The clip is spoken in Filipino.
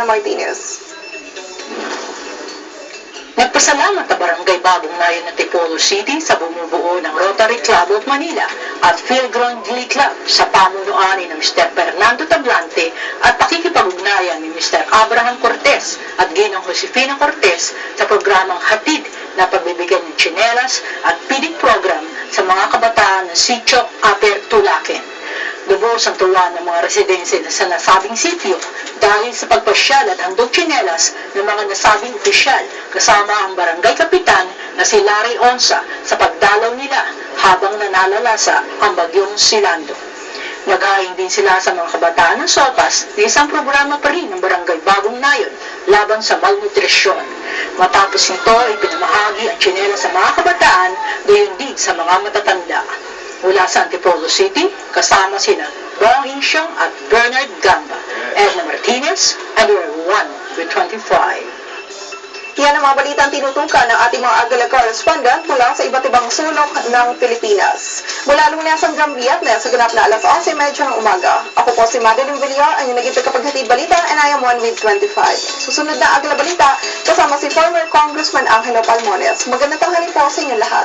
Ana Martinez. Nagpasalamat ang Barangay Bagong Nayon ng Antipolo City sa bumubuo ng Rotary Club of Manila at Philgrond Glee Club sa pamunuan ni Mr. Fernando Tablante at pakikipag-ugnayan ni Mr. Abraham Cortez at Ginong Josefina Cortez sa programang Hatid na pagbibigyan ng tsinelas at feeding program sa mga kabataan ng Sitio Aper Tulaken. Lubos ang tuwa ng mga residensya sa nasabing sitio dahil sa pagpasyal at handog tsinelas ng mga nasabing opisyal kasama ang barangay kapitan na si Larry Onsa sa pagdalaw nila habang nanalalasa ang bagyong Silando. Naghain din sila sa mga kabataan ng SOPAS na isang programa pa rin ng Barangay Bagong Nayon laban sa malnutrisyon. Matapos nito ay pinamahagi ang tsinelas sa mga kabataan gayon din sa mga matatanda. Mula sa Antipolo City, kasama sina Bong Insyong at Bernard Gamba. Edna Martinez, and we're 1 with 25. Yan ang mga balitang tinutukan ng ating mga Agala correspondent mula sa iba't ibang sulok ng Pilipinas. Mula Lunasang Gambia, sa ganap na alas 11:30 ng umaga. Ako po si Madeline Villar, ang yung naging tagapaghatid balita, and I am 1 with 25. Susunod na Agala Balita, kasama si former Congressman Angelo Palmones. Magandang tanghali po sa inyo lahat.